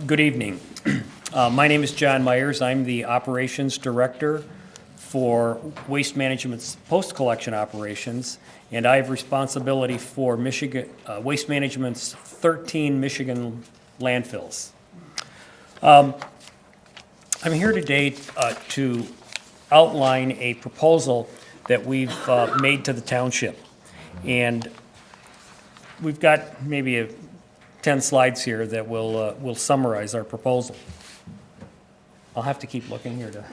Good evening. My name is John Myers. I'm the Operations Director for Waste Management's post-collection operations, and I have responsibility for Michigan Waste Management's 13 Michigan landfills. I'm here today to outline a proposal that we've made to the township, and we've got maybe 10 slides here that will summarize our proposal. I'll have to keep looking here to.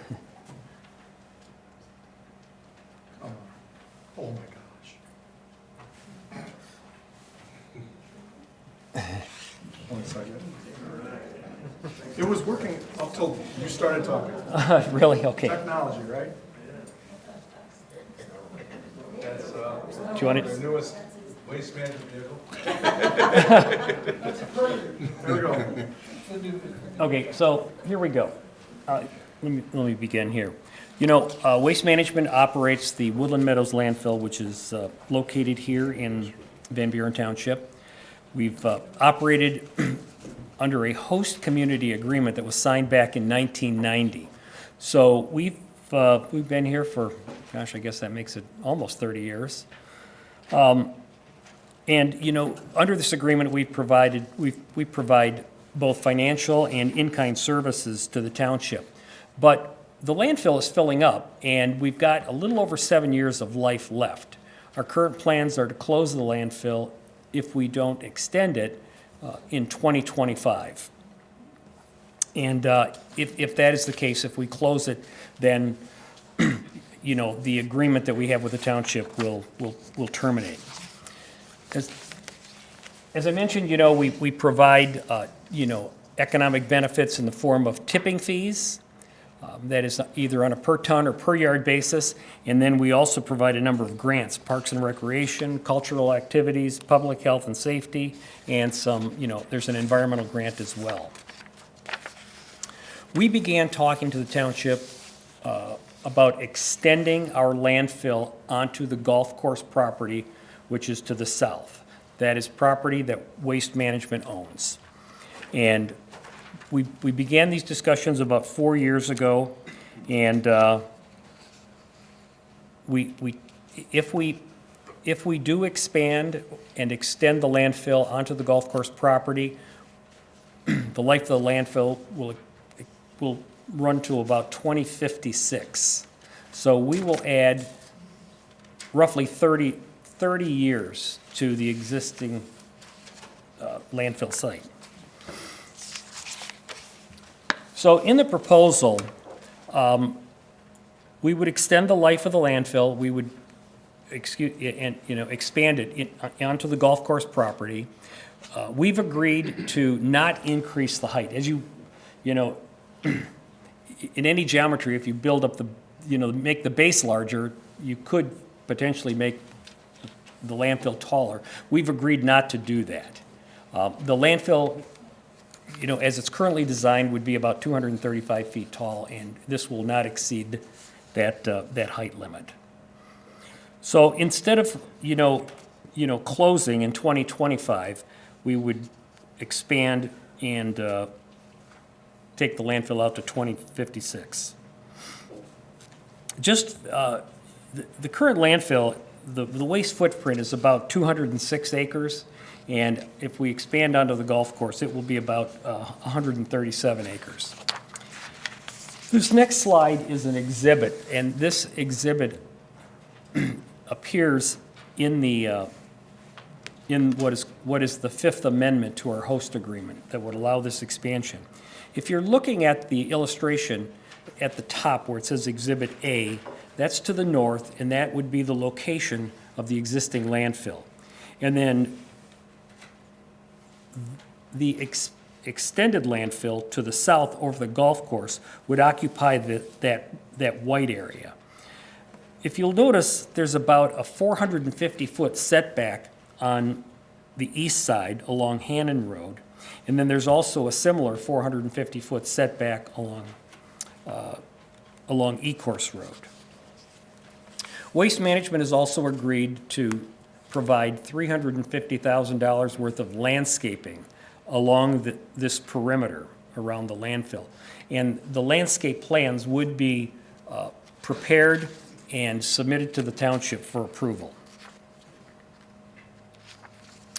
Oh my gosh. 1 second. It was working up till you started talking. Really? Okay. Technology, right? That's Do you want the it? newest waste management vehicle. There we go. Okay, so here we go. Let me begin here. You know, Waste Management operates the Woodland Meadows landfill, which is located here in Van Buren Township. We've operated under a host community agreement that was signed back in 1990. So we've been here for, gosh, I guess that makes it almost 30 years. And you know, under this agreement, we provide both financial and in-kind services to the township. But the landfill is filling up, and we've got a little over 7 years of life left. Our current plans are to close the landfill if we don't extend it in 2025. And if that is the case, if we close it, then you know, the agreement that we have with the township will terminate. As I mentioned, you know, we provide, you know, economic benefits in the form of tipping fees. That is either on a per ton or per yard basis. And then we also provide a number of grants, parks and recreation, cultural activities, public health and safety, and some, you know, there's an environmental grant as well. We began talking to the township about extending our landfill onto the golf course property, which is to the south. That is property that Waste Management owns. And we began these discussions about 4 years ago, and if we do expand and extend the landfill onto the golf course property, the life of the landfill will run to about 2056. So we will add roughly 30 years to the existing landfill site. So in the proposal, we would extend the life of the landfill. We would expand it onto the golf course property. We've agreed to not increase the height. As you know, in any geometry, if you build up make the base larger, you could potentially make the landfill taller. We've agreed not to do that. The landfill, you know, as it's currently designed, would be about 235 feet tall, and this will not exceed that height limit. So instead of closing in 2025, we would expand and take the landfill out to 2056. Just the current landfill, the waste footprint is about 206 acres. And if we expand onto the golf course, it will be about 137 acres. This next slide is an exhibit, and this exhibit appears in the in what is the Fifth Amendment to our host agreement that would allow this expansion. If you're looking at the illustration at the top where it says Exhibit A, that's to the north, and that would be the location of the existing landfill. And then the extended landfill to the south over the golf course would occupy that white area. If you'll notice, there's about a 450-foot setback on the east side along Hannon Road, and then there's also a similar 450-foot setback along Ecorse Road. Waste Management has also agreed to provide $350,000 worth of landscaping along this perimeter around the landfill. And the landscape plans would be prepared and submitted to the township for approval.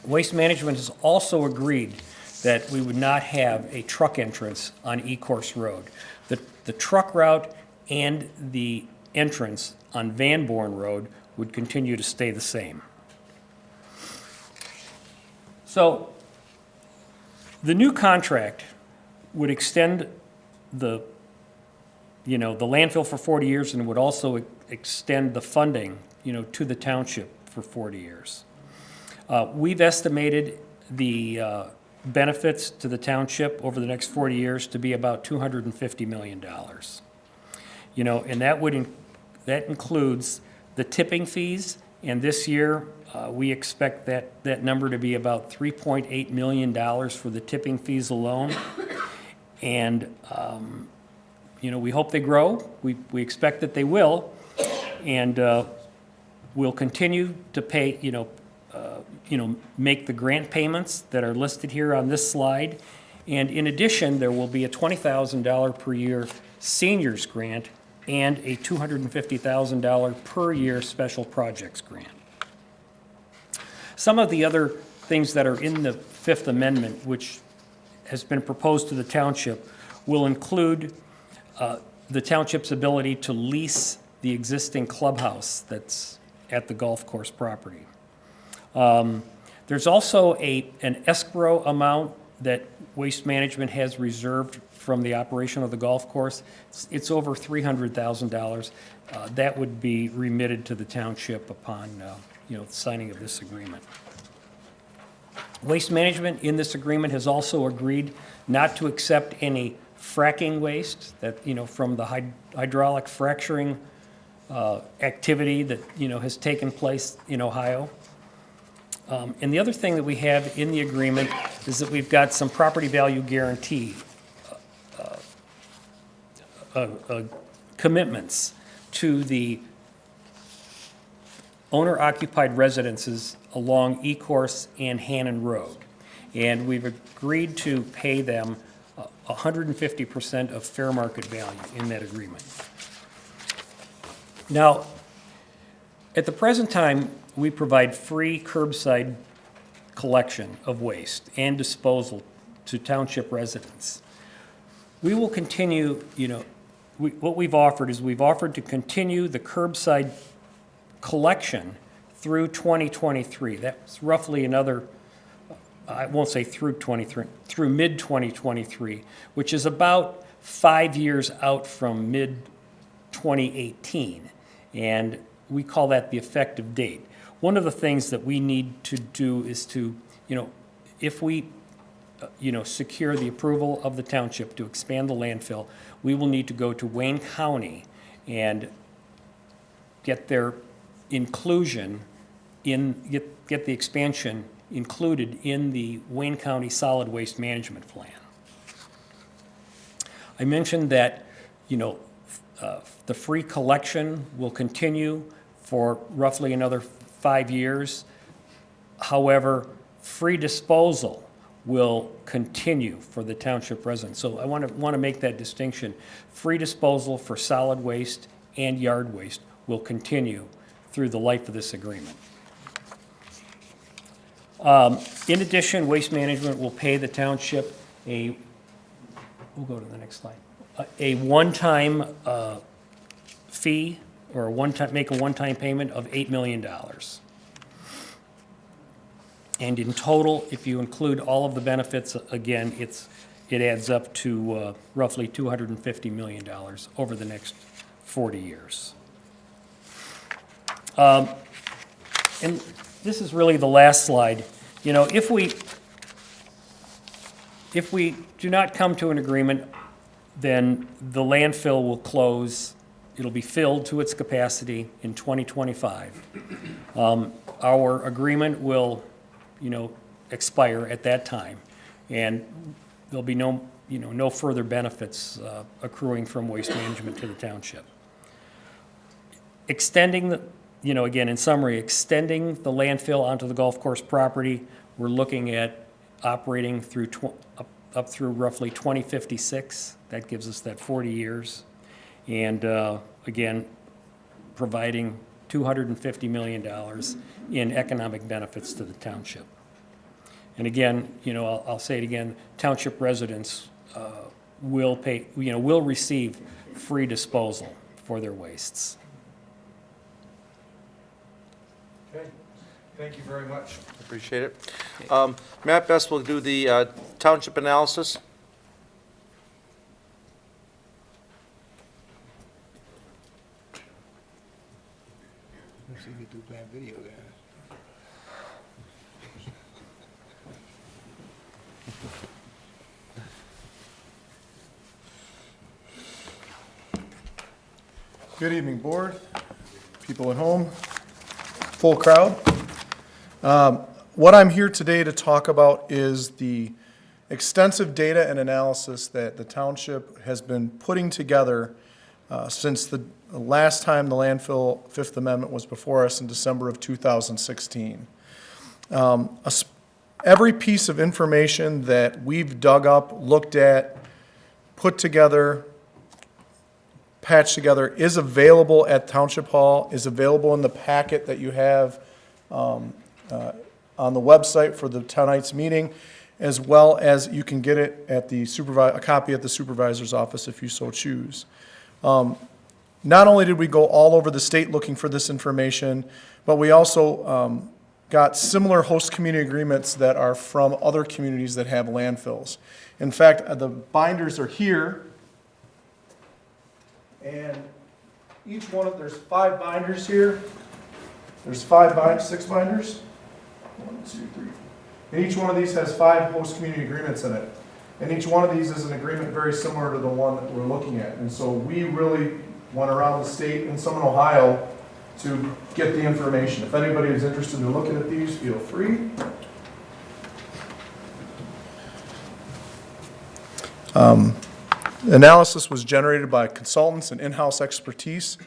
Waste Management has also agreed that we would not have a truck entrance on Ecorse Road. The truck route and the entrance on Van Born Road would continue to stay the same. So the new contract would extend the landfill for 40 years, and would also extend the funding, to the township for 40 years. We've estimated the benefits to the township over the next 40 years to be about $250 million. And that includes the tipping fees, and this year we expect that number to be about $3.8 million for the tipping fees alone. And we hope they grow. We expect that they will, and we'll continue to pay, make the grant payments that are listed here on this slide. And in addition, there will be a $20,000 per year seniors grant and a $250,000 per year special projects grant. Some of the other things that are in the Fifth Amendment, which has been proposed to the township, will include the township's ability to lease the existing clubhouse that's at the golf course property. There's also an escrow amount that Waste Management has reserved from the operation of the golf course. It's over $300,000. That would be remitted to the township upon the signing of this agreement. Waste Management in this agreement has also agreed not to accept any fracking waste that, from the hydraulic fracturing activity that, has taken place in Ohio. And the other thing that we have in the agreement is that we've got some property value guarantee commitments to the owner-occupied residences along Ecorse and Hannon Road. And we've agreed to pay them 150% of fair market value in that agreement. Now, at the present time, we provide free curbside collection of waste and disposal to township residents. We will continue, what we've offered is we've offered to continue the curbside collection through 2023. That's roughly another, I won't say through mid-2023, which is about 5 years out from mid-2018. And we call that the effective date. One of the things that we need to do is to, if we, secure the approval of the township to expand the landfill, we will need to go to Wayne County and get their inclusion get the expansion included in the Wayne County Solid Waste Management Plan. I mentioned that, the free collection will continue for roughly another 5 years. However, free disposal will continue for the township residents. So I want to make that distinction. Free disposal for solid waste and yard waste will continue through the life of this agreement. In addition, Waste Management will pay the township we'll go to the next slide, a one-time fee, or make a one-time payment of $8 million. And in total, if you include all of the benefits, again, it adds up to roughly $250 million over the next 40 years. And this is really the last slide. If we do not come to an agreement, then the landfill will close. It'll be filled to its capacity in 2025. Our agreement will, expire at that time, and there'll be no further benefits accruing from Waste Management to the township. Extending again, in summary, extending the landfill onto the golf course property, we're looking at operating through up through roughly 2056. That gives us that 40 years. And again, providing $250 million in economic benefits to the township. And again, I'll say it again, township residents will pay, will receive free disposal for their wastes. Okay, thank you very much. Appreciate it. Matt Best will do the township analysis. Let's see if you do bad video there. Good evening, board, people at home, full crowd. What I'm here today to talk about is the extensive data and analysis that the township has been putting together since the last time the landfill Fifth Amendment was before us in December of 2016. Every piece of information that we've dug up, looked at, put together, patched together is available at Township Hall, is available in the packet that you have on the website for the tonight's meeting, as well as you can get it at the a copy at the supervisor's office if you so choose. Not only did we go all over the state looking for this information, but we also got similar host community agreements that are from other communities that have landfills. In fact, the binders are here. And each one of, there's 5 binders here. There's 6 binders. 1, 2, 3, 4. And each one of these has 5 host community agreements in it. And each one of these is an agreement very similar to the one that we're looking at. And so we really went around the state and some in Ohio to get the information. If anybody is interested in looking at these, feel free. Analysis was generated by consultants and in-house expertise.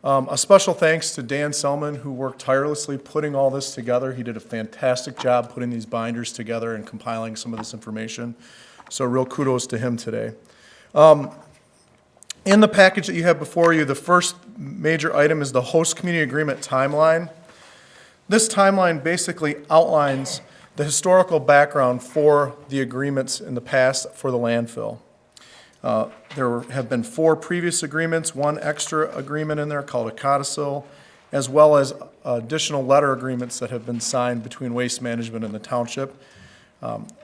A special thanks to Dan Selman, who worked tirelessly putting all this together. He did a fantastic job putting these binders together and compiling some of this information. So real kudos to him today. In the package that you have before you, the first major item is the host community agreement timeline. This timeline basically outlines the historical background for the agreements in the past for the landfill. There have been 4 previous agreements, 1 extra agreement in there called a codicil, as well as additional letter agreements that have been signed between Waste Management and the township.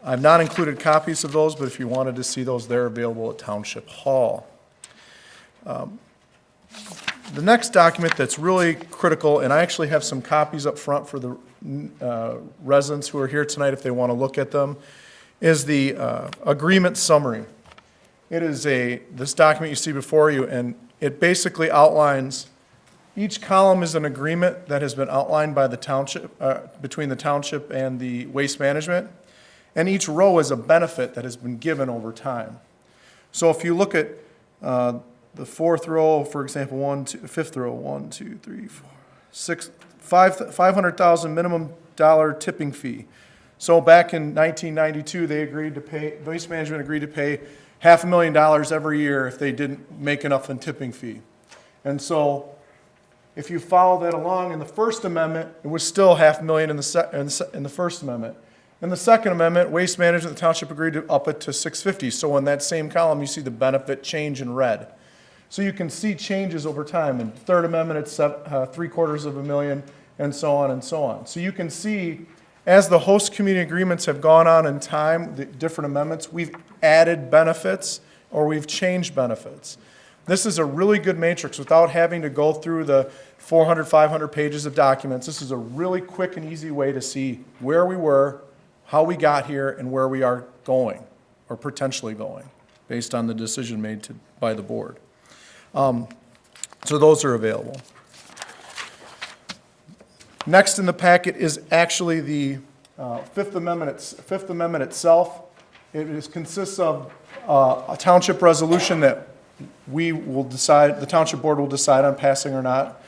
I've not included copies of those, but if you wanted to see those, they're available at Township Hall. The next document that's really critical, and I actually have some copies up front for the residents who are here tonight if they want to look at them, is the agreement summary. It is this document you see before you, and it basically outlines, each column is an agreement that has been outlined by the township, between the township and the Waste Management, and each row is a benefit that has been given over time. So if you look at the 4th row, for example, 5th row, 1, 2, 3, 4, 6, $500,000 minimum dollar tipping fee. So back in 1992, Waste Management agreed to pay $500,000 every year if they didn't make enough in tipping fee. And so if you follow that along in the First Amendment, it was still $500,000 in the First Amendment. In the Second Amendment, Waste Management, the township agreed to up it to $650,000. So in that same column, you see the benefit change in red. So you can see changes over time. In the Third Amendment, it's $750,000, and so on and so on. So you can see, as the host community agreements have gone on in time, the different amendments, we've added benefits or we've changed benefits. This is a really good matrix without having to go through the 400, 500 pages of documents. This is a really quick and easy way to see where we were, how we got here, and where we are going or potentially going based on the decision made by the board. So those are available. Next in the packet is actually the Fifth Amendment itself. It consists of a township resolution that we will decide, the township board will decide on passing or not,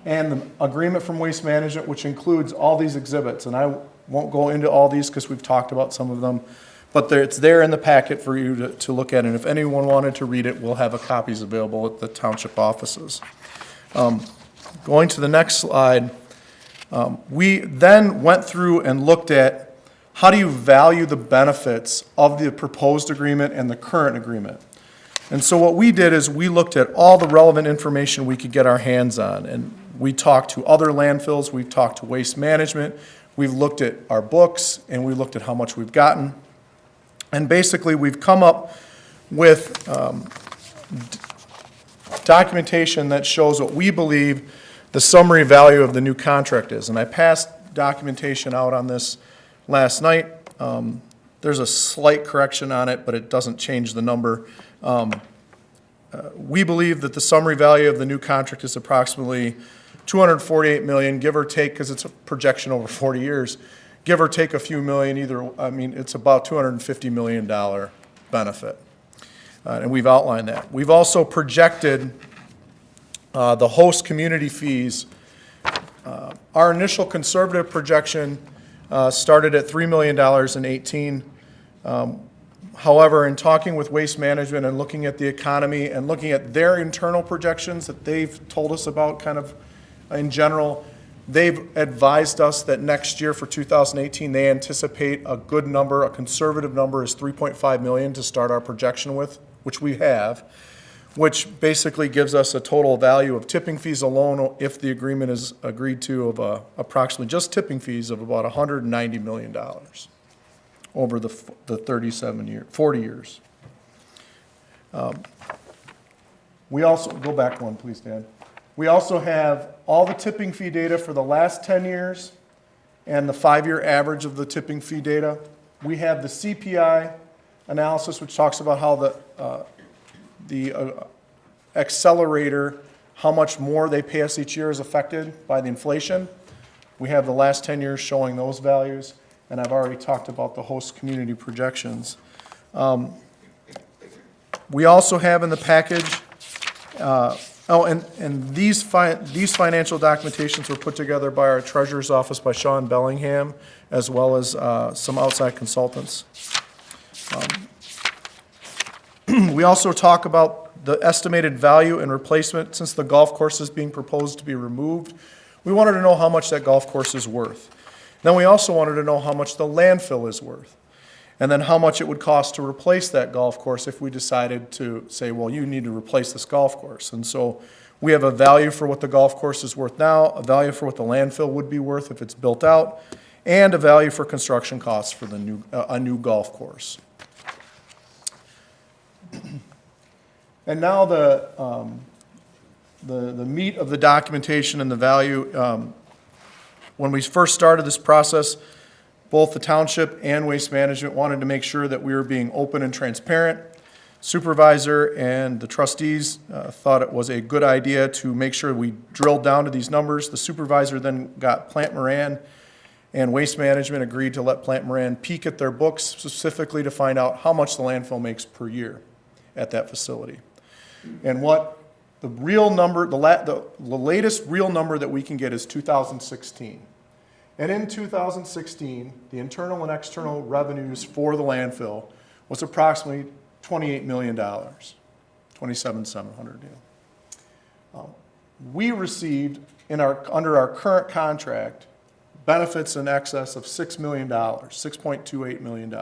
and the agreement from Waste Management, which includes all these exhibits. And I won't go into all these because we've talked about some of them, But it's there in the packet for you to look at, and if anyone wanted to read it, we'll have copies available at the township offices. Going to the next slide, we then went through and looked at how do you value the benefits of the proposed agreement and the current agreement. And so what we did is we looked at all the relevant information we could get our hands on, and we talked to other landfills, we've talked to Waste Management, we've looked at our books, and we looked at how much we've gotten. And basically, we've come up with documentation that shows what we believe the summary value of the new contract is. And I passed documentation out on this last night. There's a slight correction on it, but it doesn't change the number. We believe that the summary value of the new contract is approximately $248 million, give or take, because it's a projection over 40 years. Give or take a few million, it's about $250 million benefit. And we've outlined that. We've also projected the host community fees. Our initial conservative projection started at $3 million in 18. However, in talking with Waste Management and looking at the economy and looking at their internal projections that they've told us about kind of in general, they've advised us that next year for 2018, they anticipate a good number, a conservative number is 3.5 million to start our projection with, which we have, which basically gives us a total value of tipping fees alone, if the agreement is agreed to, of approximately just tipping fees of about $190 million over the 40 years. We also, go back one please, Dan. We also have all the tipping fee data for the last 10 years and the 5-year average of the tipping fee data. We have the Cpi analysis, which talks about how the accelerator, how much more they pay us each year is affected by the inflation. We have the last 10 years showing those values, and I've already talked about the host community projections. We also have in the package, and these financial documentations were put together by our treasurer's office by Sean Bellingham, as well as some outside consultants. We also talk about the estimated value and replacement since the golf course is being proposed to be removed. We wanted to know how much that golf course is worth. Then we also wanted to know how much the landfill is worth, and then how much it would cost to replace that golf course if we decided to say, well, you need to replace this golf course. And so we have a value for what the golf course is worth now, a value for what the landfill would be worth if it's built out, and a value for construction costs for a new golf course. And now the meat of the documentation and the value. When we first started this process, both the township and Waste Management wanted to make sure that we were being open and transparent. Supervisor and the trustees thought it was a good idea to make sure we drilled down to these numbers. The supervisor then got Plant Moran, and Waste Management agreed to let Plant Moran peek at their books specifically to find out how much the landfill makes per year at that facility. And what the real number, the latest real number that we can get is 2016. And in 2016, the internal and external revenues for the landfill was approximately $28 million, $27,700. We received under our current contract benefits in excess of $6 million, $6.28 million.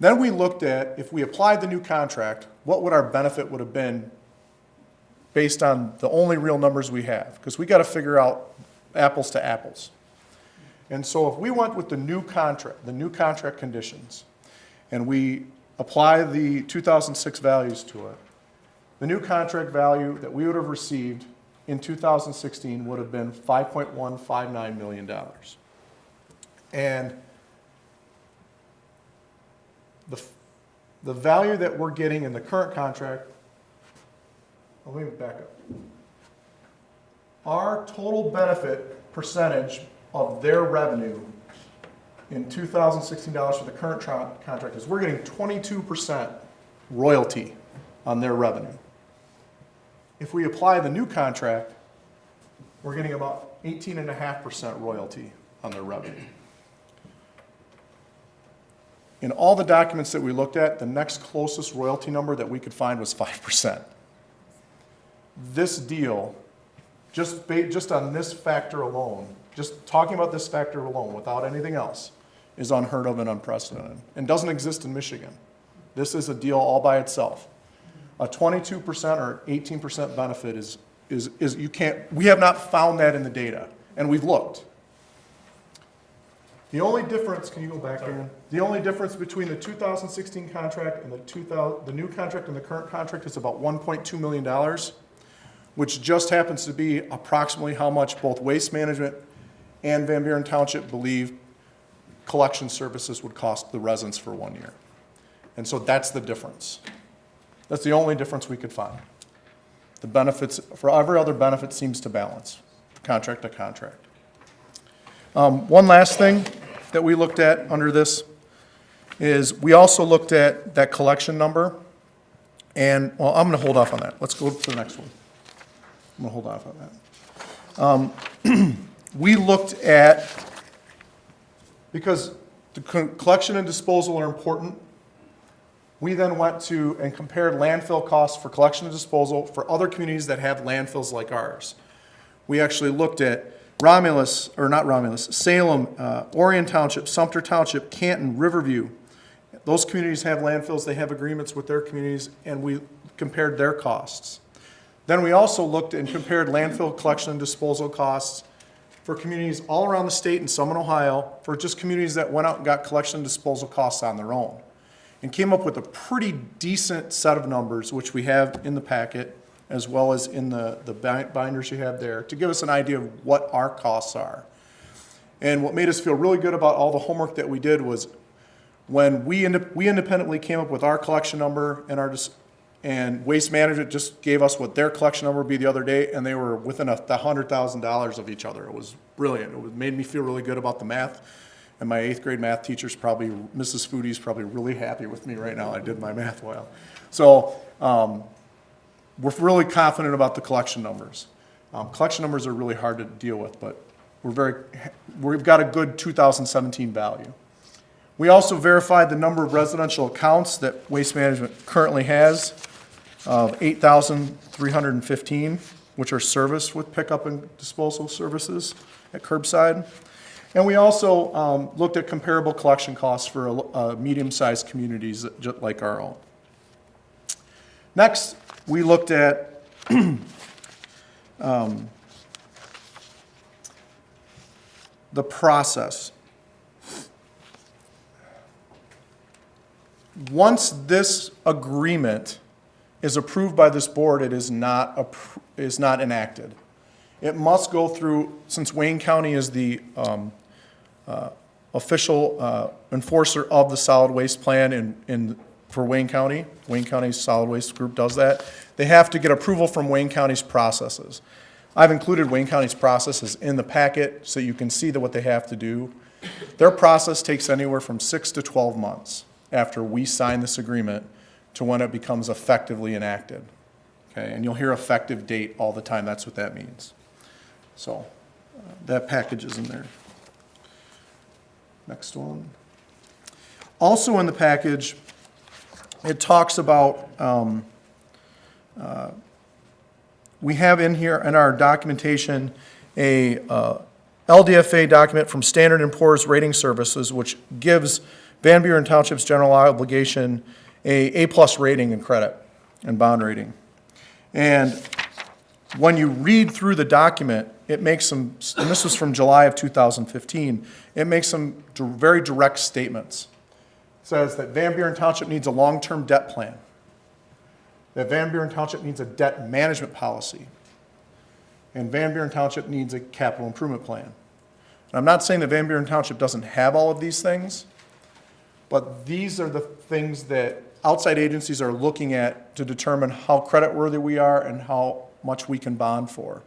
Then we looked at, if we applied the new contract, what would our benefit would have been based on the only real numbers we have, because we got to figure out apples to apples. And so if we went with the new contract conditions, and we apply the 2006 values to it, the new contract value that we would have received in 2016 would have been $5.159 million. And the value that we're getting in the current contract, let me back up. Our total benefit percentage of their revenue in 2016 dollars for the current contract is we're getting 22% royalty on their revenue. If we apply the new contract, we're getting about 18.5% royalty on their revenue. In all the documents that we looked at, the next closest royalty number that we could find was 5%. This deal, just on this factor alone, just talking about this factor alone without anything else, is unheard of and unprecedented and doesn't exist in Michigan. This is a deal all by itself. A 22% or 18% benefit is you can't, we have not found that in the data, and we've looked. The only difference, can you go back, Aaron? The only difference between the 2016 contract and the new contract and the current contract is about $1.2 million, which just happens to be approximately how much both Waste Management and Van Buren Township believe collection services would cost the residents for 1 year. And so that's the difference. That's the only difference we could find. The benefits, for every other benefit, seems to balance, contract to contract. One last thing that we looked at under this is we also looked at that collection number. And, well, I'm going to hold off on that. Let's go to the next one. I'm going to hold off on that. We looked at, because the collection and disposal are important, we then went to and compared landfill costs for collection and disposal for other communities that have landfills like ours. We actually looked at Salem, Orion Township, Sumter Township, Canton, Riverview. Those communities have landfills, they have agreements with their communities, and we compared their costs. Then we also looked and compared landfill collection and disposal costs for communities all around the state and some in Ohio, for just communities that went out and got collection and disposal costs on their own, and came up with a pretty decent set of numbers, which we have in the packet, as well as in the binders you have there, to give us an idea of what our costs are. And what made us feel really good about all the homework that we did was when we independently came up with our collection number, and Waste Management just gave us what their collection number would be the other day, and they were within $100,000 of each other. It was brilliant. It made me feel really good about the math. And my 8th grade math teacher's probably, Mrs. Foodie's probably really happy with me right now. I did my math well. So we're really confident about the collection numbers. Collection numbers are really hard to deal with, but we've got a good 2017 value. We also verified the number of residential accounts that Waste Management currently has of 8,315, which are serviced with pickup and disposal services at curbside. And we also looked at comparable collection costs for medium-sized communities just like our own. Next, we looked at the process. Once this agreement is approved by this board, it is not enacted. It must go through, since Wayne County is the official enforcer of the solid waste plan for Wayne County. Wayne County's solid waste group does that. They have to get approval from Wayne County's processes. I've included Wayne County's processes in the packet so you can see what they have to do. Their process takes anywhere from 6 to 12 months after we sign this agreement to when it becomes effectively enacted. Okay, and you'll hear effective date all the time. That's what that means. So that package is in there. Next one. Also in the package, it talks about, we have in here in our documentation a LDFA document from Standard & Poor's Rating Services, which gives Van Buren Township's general obligation a A+ rating and credit and bond rating. And when you read through the document, it makes some, and this was from July of 2015, it makes some very direct statements. It says that Van Buren Township needs a long-term debt plan, that Van Buren Township needs a debt management policy, and Van Buren Township needs a capital improvement plan. And I'm not saying that Van Buren Township doesn't have all of these things, but these are the things that outside agencies are looking at to determine how creditworthy we are and how much we can bond for.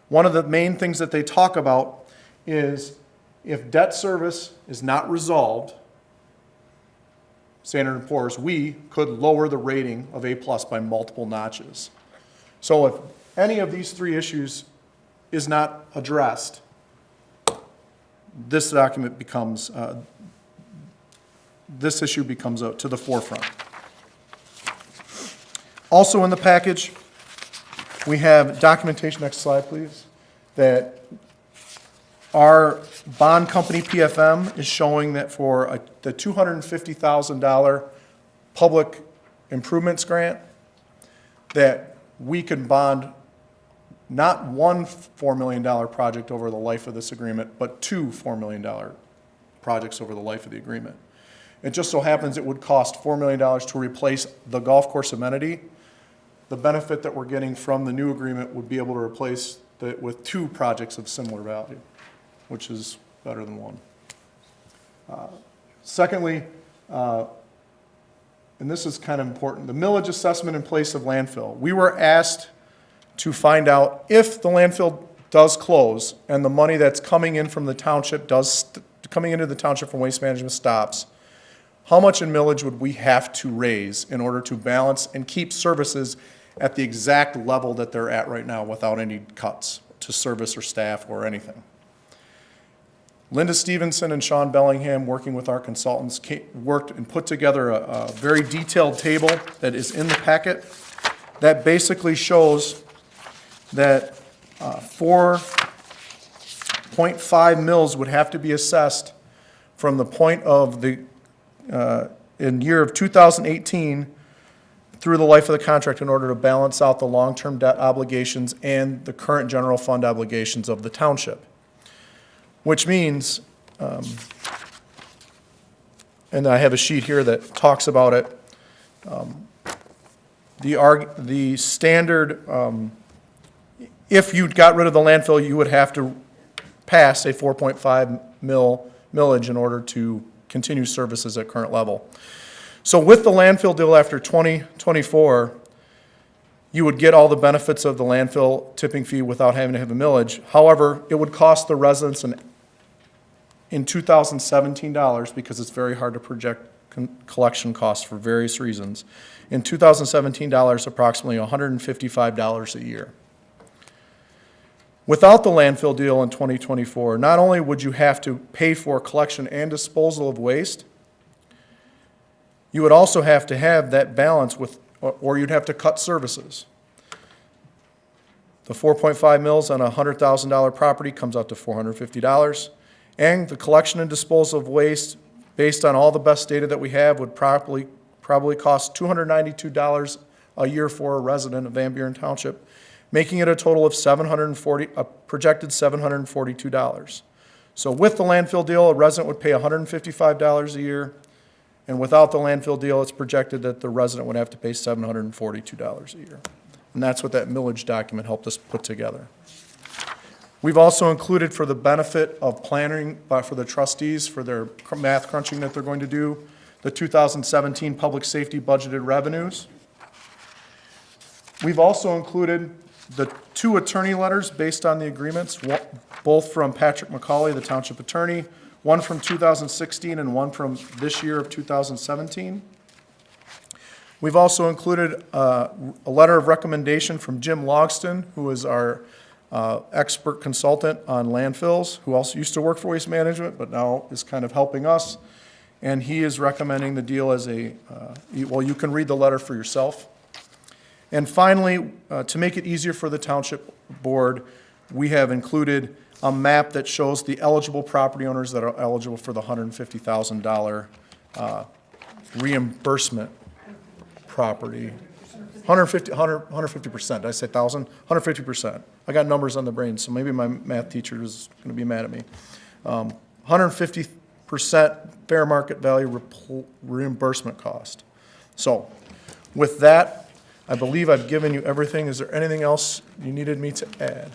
One of the main things that they talk about is if debt service is not resolved, Standard & Poor's, we could lower the rating of A+ by multiple notches. So if any of these three issues is not addressed, this document becomes, this issue becomes to the forefront. Also in the package, we have documentation, next slide please, that our bond company PFM is showing that for the $250,000 public improvements grant, that we can bond not one $4 million project over the life of this agreement, but two $4 million projects over the life of the agreement. It just so happens it would cost $4 million to replace the golf course amenity. The benefit that we're getting from the new agreement would be able to replace it with two projects of similar value, which is better than one. Secondly, and this is kind of important, the millage assessment in place of landfill. We were asked to find out if the landfill does close and the money that's coming in from the township coming into the township from waste management stops, how much in millage would we have to raise in order to balance and keep services at the exact level that they're at right now without any cuts to service or staff or anything? Linda Stevenson and Sean Bellingham, working with our consultants, worked and put together a very detailed table that is in the packet that basically shows that 4.5 mils would have to be assessed from the point of the, in year of 2018 through the life of the contract in order to balance out the long-term debt obligations and the current general fund obligations of the township. Which means, and I have a sheet here that talks about it, the standard, if you got rid of the landfill, you would have to pass a 4.5 millage in order to continue services at current level. So with the landfill deal after 2024, you would get all the benefits of the landfill tipping fee without having to have a millage. However, it would cost the residents in 2017 dollars, because it's very hard to project collection costs for various reasons. In 2017 dollars, approximately $155 a year. Without the landfill deal in 2024, not only would you have to pay for collection and disposal of waste, you would also have to have that balance with, or you'd have to cut services. The 4.5 mils on a $100,000 property comes out to $450. And the collection and disposal of waste, based on all the best data that we have, would probably cost $292 a year for a resident of Van Buren Township, making it a total of projected $742. So with the landfill deal, a resident would pay $155 a year, and without the landfill deal, it's projected that the resident would have to pay $742 a year. And that's what that millage document helped us put together. We've also included, for the benefit of planning, for the trustees, for their math crunching that they're going to do, the 2017 public safety budgeted revenues. We've also included the two attorney letters based on the agreements, both from Patrick McCauley, the township attorney, one from 2016 and one from this year of 2017. We've also included a letter of recommendation from Jim Logston, who is our expert consultant on landfills, who also used to work for Waste Management, but now is kind of helping us. And he is recommending the deal as well, you can read the letter for yourself. And finally, to make it easier for the township board, we have included a map that shows the eligible property owners that are eligible for the $150,000 reimbursement property. 150%, did I say 1,000? 150%. I got numbers on the brain, so maybe my math teacher is going to be mad at me. 150% fair market value reimbursement cost. So with that, I believe I've given you everything. Is there anything else you needed me to add?